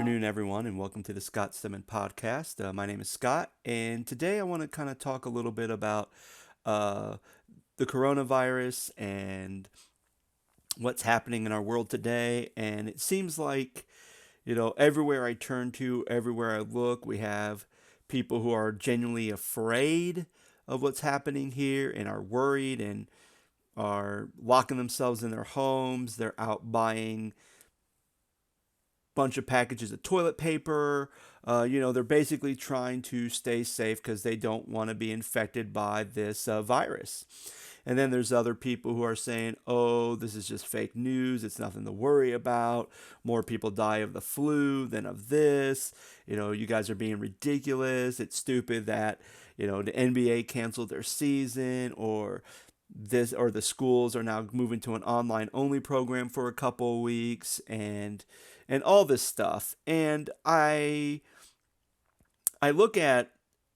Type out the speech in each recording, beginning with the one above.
afternoon, everyone, and welcome to the Stedman podcast. My name is Scott, and today I want to kind of talk a little bit about uh, the coronavirus and what's happening in our world today. And it seems like, everywhere I turn to, everywhere I look, we have people who are genuinely afraid of what's happening here and are worried and are locking themselves in their homes. They're out buying bunch of packages of toilet paper. They're basically trying to stay safe because they don't want to be infected by this virus. And then there's other people who are saying, oh, this is just fake news. It's nothing to worry about. More people die of the flu than of this. You guys are being ridiculous. It's stupid that, the NBA canceled their season, or the schools are now moving to an online only program for a couple of weeks, and all this stuff. And I look at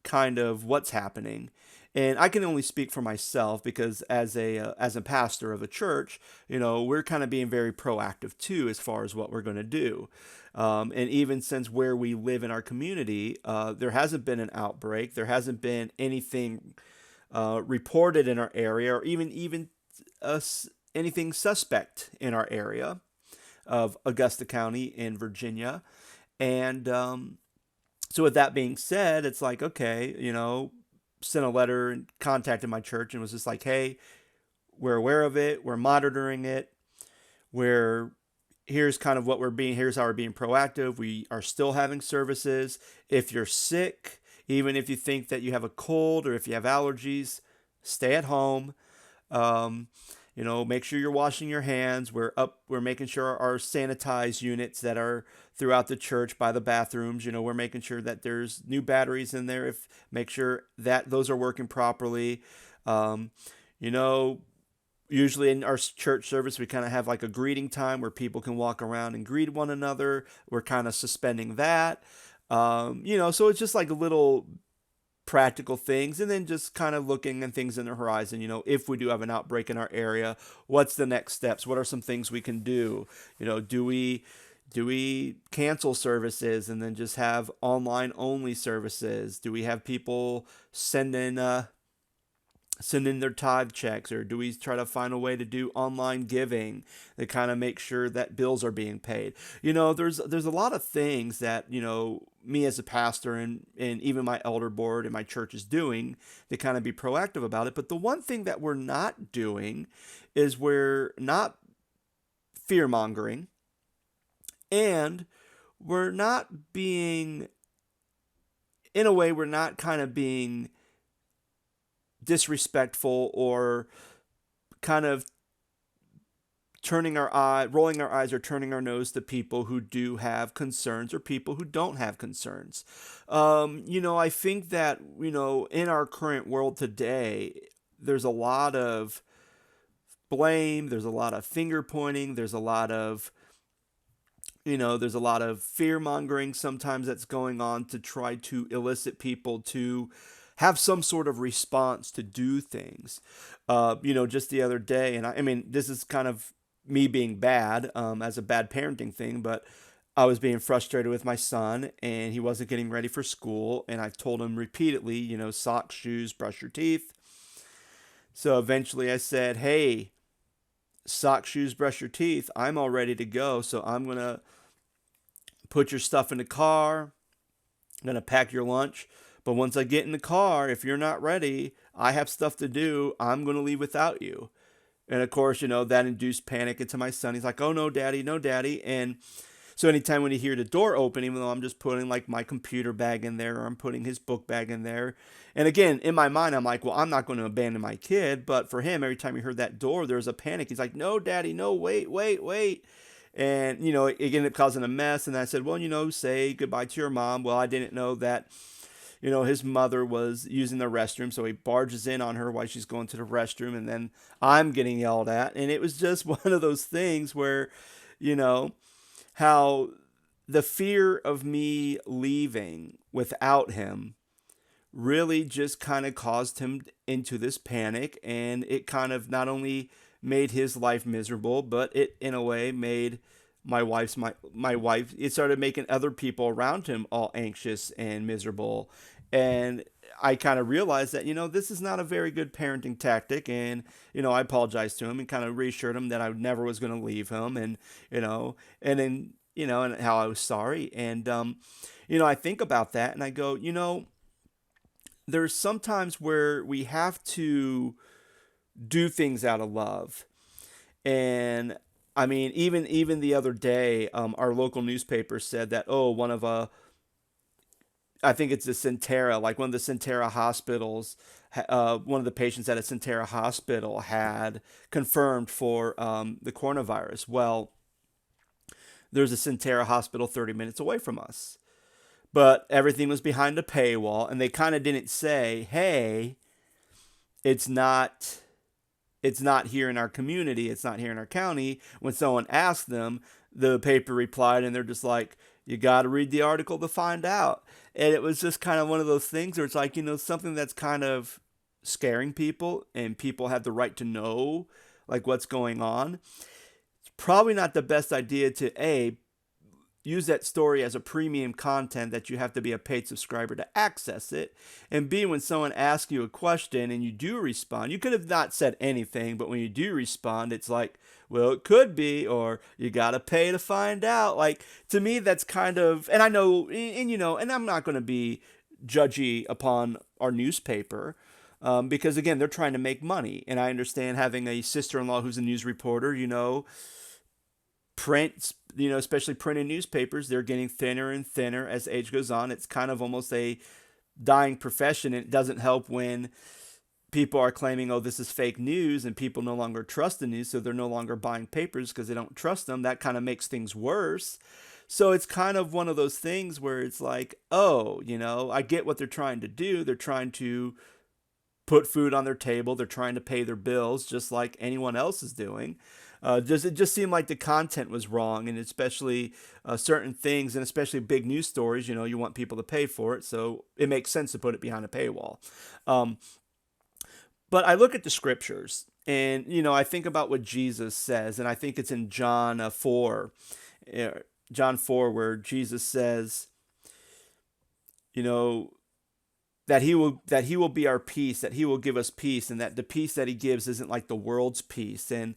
kind of what's happening, and I can only speak for myself because as a pastor of a church, we're kind of being very proactive too as far as what we're going to do. And even since where we live in our community, there hasn't been an outbreak. There hasn't been anything reported in our area, or even anything suspect in our area of Augusta County in Virginia. And so with that being said, it's like, okay, sent a letter and contacted my church and was just like, hey, we're aware of it. We're monitoring it. Here's kind of here's how we're being proactive. We are still having services. If you're sick, even if you think that you have a cold or if you have allergies, stay at home. Make sure you're washing your hands. We're making sure our sanitized units that are throughout the church by the bathrooms, we're making sure that there's new batteries in there. Make sure that those are working properly. Um, you know, Usually in our church service, we kind of have like a greeting time where people can walk around and greet one another. We're kind of suspending that. So it's just like a little practical things, and then just kind of looking at things in the horizon. If we do have an outbreak in our area, what's the next steps? What are some things we can do? Do we cancel services and then just have online only services? Do we have people send in their tithe checks, or do we try to find a way to do online giving to kind of make sure that bills are being paid? There's a lot of things that me as a pastor and even my elder board and my church is doing to kind of be proactive about it. But the one thing that we're not doing is we're not fear mongering, and we're not being, in a way, we're not kind of being disrespectful or kind of rolling our eyes or turning our nose to people who do have concerns or people who don't have concerns. I think that, in our current world today, there's a lot of blame, there's a lot of finger pointing, there's a lot of fear mongering sometimes that's going on to try to elicit people to have some sort of response to do things. Just the other day, and I mean, this is kind of me being bad, as a bad parenting thing, but I was being frustrated with my son and he wasn't getting ready for school. And I told him repeatedly, socks, shoes, brush your teeth. So eventually I said, hey, socks, shoes, brush your teeth. I'm all ready to go. So I'm going to put your stuff in the car. I'm going to pack your lunch. But once I get in the car, if you're not ready, I have stuff to do. I'm going to leave without you. And of course, that induced panic into my son. He's like, oh, no, daddy, no, daddy. And so anytime when you hear the door open, even though I'm just putting like my computer bag in there, or I'm putting his book bag in there. And again, in my mind, I'm like, well, I'm not going to abandon my kid. But for him, every time he heard that door, there was a panic. He's like, no, daddy, no, wait, wait, wait. And, it ended up causing a mess. And I said, well, say goodbye to your mom. Well, I didn't know that his mother was using the restroom, so he barges in on her while she's going to the restroom, and then I'm getting yelled at. And it was just one of those things where, how the fear of me leaving without him really just kind of caused him into this panic, and it kind of not only made his life miserable, but it, in a way, made my wife, it started making other people around him all anxious and miserable. And I kind of realized that, this is not a very good parenting tactic. And, I apologized to him and kind of reassured him that I never was going to leave him. And, and then, and how I was sorry. And, I think about that and I go, there's sometimes where we have to do things out of love. And I mean, even the other day, our local newspaper said that, oh, I think it's the Centera, like one of the Centera hospitals, one of the patients at a Centera hospital had confirmed for the coronavirus. Well, there's a Centera hospital 30 minutes away from us, but everything was behind a paywall, and they kind of didn't say, hey, it's not it's not here in our community, it's not here in our county. When someone asked them, the paper replied, and they're just like, you got to read the article to find out. And it was just kind of one of those things where it's like, something that's kind of scaring people, and people have the right to know like what's going on. It's probably not the best idea to use that story as a premium content that you have to be a paid subscriber to access it. And B, when someone asks you a question and you do respond, you could have not said anything, but when you do respond, it's like, well, it could be, or you got to pay to find out. Like, to me, that's kind of, and I know, and I'm not going to be judgy upon our newspaper. Because again, they're trying to make money. And I understand having a sister in law who's a news reporter, print, especially printed newspapers, they're getting thinner and thinner as age goes on. It's kind of almost a dying profession. And it doesn't help when people are claiming, oh, this is fake news, and people no longer trust the news, so they're no longer buying papers because they don't trust them. That kind of makes things worse. So it's kind of one of those things where it's like, oh, I get what they're trying to do. They're trying to put food on their table. They're trying to pay their bills just like anyone else is doing. It just seemed like the content was wrong, and especially certain things, and especially big news stories. You want people to pay for it, so it makes sense to put it behind a paywall. But I look at the scriptures, and I think about what Jesus says, and I think it's in John 4, John 4, where Jesus says, you know, that he will be our peace, that he will give us peace, and that the peace that he gives isn't like the world's peace. And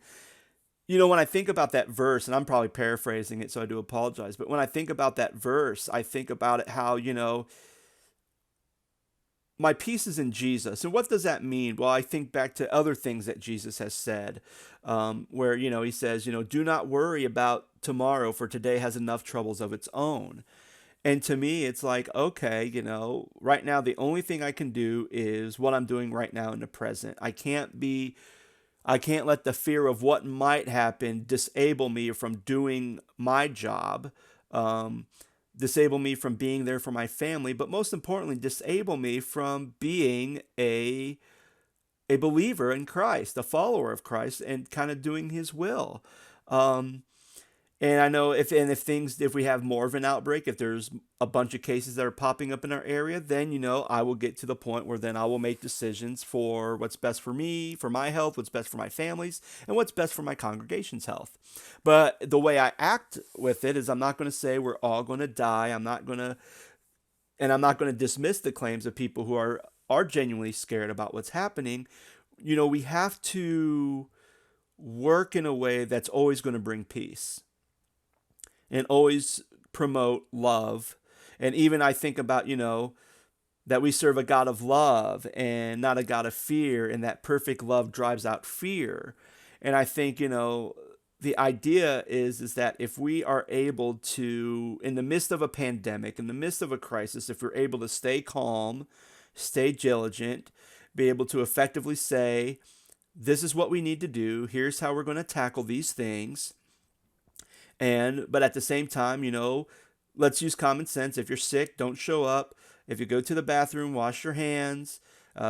when I think about that verse, and I'm probably paraphrasing it, so I do apologize, but when I think about that verse, I think about it how, my peace is in Jesus. And what does that mean? Well, I think back to other things that Jesus has said, where, he says, do not worry about tomorrow, for today has enough troubles of its own. And to me, it's like, okay, right now, the only thing I can do is what I'm doing right now in the present. I can't let the fear of what might happen disable me from doing my job, disable me from being there for my family, but most importantly, disable me from being a believer in Christ, a follower of Christ, and kind of doing His will. And I know if we have more of an outbreak, if there's a bunch of cases that are popping up in our area, then I will get to the point where then I will make decisions for what's best for me, for my health, what's best for my families, and what's best for my congregation's health. But the way I act with it is I'm not going to say we're all going to die. I'm not going to dismiss the claims of people who are genuinely scared about what's happening. We have to work in a way that's always going to bring peace and always promote love. And even I think about, that we serve a God of love and not a God of fear, and that perfect love drives out fear. And I think, the idea is that if we are able to, in the midst of a pandemic, in the midst of a crisis, if we're able to stay calm, stay diligent, be able to effectively say, this is what we need to do, here's how we're going to tackle these things. But at the same time, let's use common sense. If you're sick, don't show up. If you go to the bathroom, wash your hands,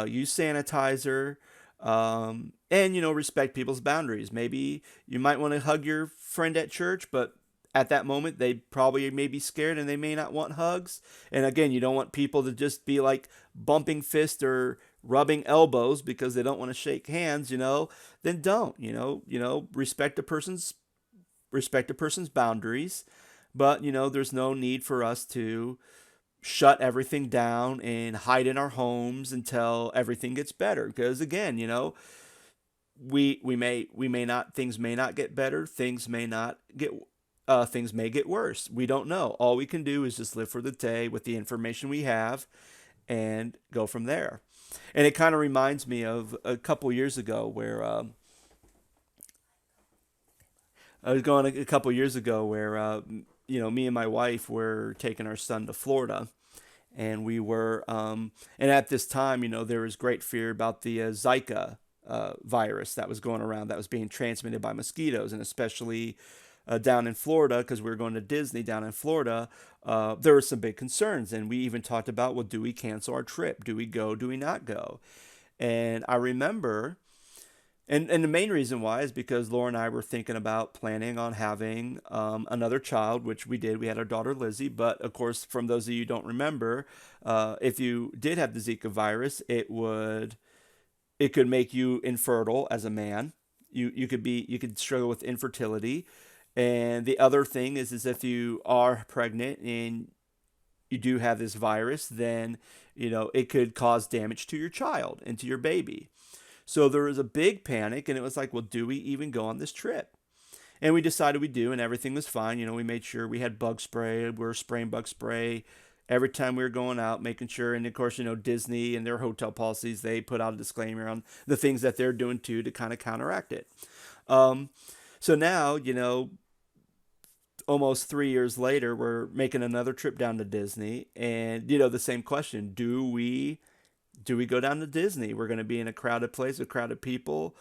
use sanitizer, and respect people's boundaries. Maybe you might want to hug your friend at church, but at that moment, they probably may be scared and they may not want hugs. And again, you don't want people to just be like bumping fists or rubbing elbows because they don't want to shake hands, then don't, respect a person's respect a person's boundaries, but there's no need for us to shut everything down and hide in our homes until everything gets better. Because again, we may not things may not get better, things may get worse. We don't know. All we can do is just live for the day with the information we have and go from there. And it kind of reminds me of a couple years ago where I was going a couple years ago where me and my wife were taking our son to Florida, and we were and at this time, there was great fear about the Zika virus that was going around, that was being transmitted by mosquitoes, and especially down in Florida, because we were going to Disney down in Florida. There were some big concerns, and we even talked about, well, do we cancel our trip? Do we go? Do we not go? And I remember, and the main reason why is because Laura and I were thinking about planning on having another child, which we did. We had our daughter Lizzie, but of course, from those of you who don't remember, if you did have the Zika virus, it could make you infertile as a man. You could struggle with infertility, and the other thing is if you are pregnant and you do have this virus, then it could cause damage to your child and to your baby. So there was a big panic, and it was like, well, do we even go on this trip? And we decided we do, and everything was fine. We made sure we had bug spray. We were spraying bug spray every time we were going out, making sure. And of course, Disney and their hotel policies, they put out a disclaimer on the things that they're doing too to kind of counteract it. Um, so now, almost 3 years later, we're making another trip down to Disney, and the same question: do we go down to Disney? We're going to be in a crowded place with crowded people.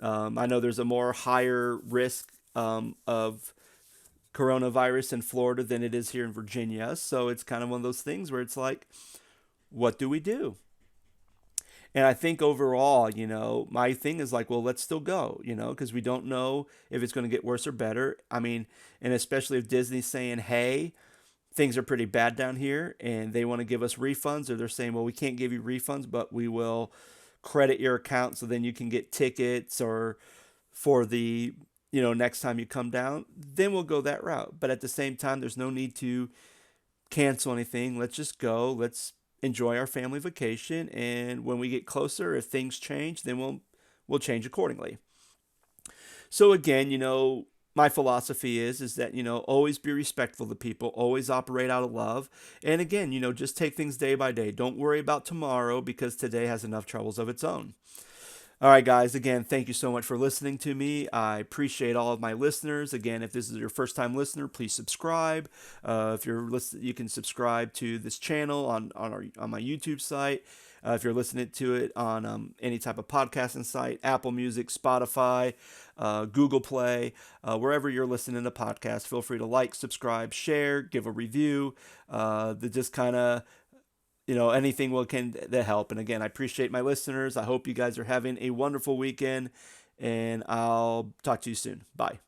I know there's a more higher risk of coronavirus in Florida than it is here in Virginia. So it's kind of one of those things where it's like, what do we do? And I think overall, my thing is like, well, let's still go, because we don't know if it's going to get worse or better. I mean, and especially if Disney's saying, hey, things are pretty bad down here and they want to give us refunds, or they're saying, well, we can't give you refunds, but we will credit your account so then you can get tickets or for the next time you come down, then we'll go that route. But at the same time, there's no need to cancel anything. Let's just go. Let's enjoy our family vacation, and when we get closer, if things change, then we'll change accordingly. So again, my philosophy is that always be respectful to people, always operate out of love, and again, just take things day by day. Don't worry about tomorrow, because today has enough troubles of its own. All right, guys, again, thank you so much for listening to me. I appreciate all of my listeners. Again, if this is your first time listener, please subscribe. If you're you can subscribe to this channel on my YouTube site. If you're listening to it on any type of podcasting site, Apple Music, Spotify, Google Play, wherever you're listening to podcasts, feel free to like, subscribe, share, give a review. The just kind of anything will can that help. And again, I appreciate my listeners. I hope you guys are having a wonderful weekend, and I'll talk to you soon. Bye.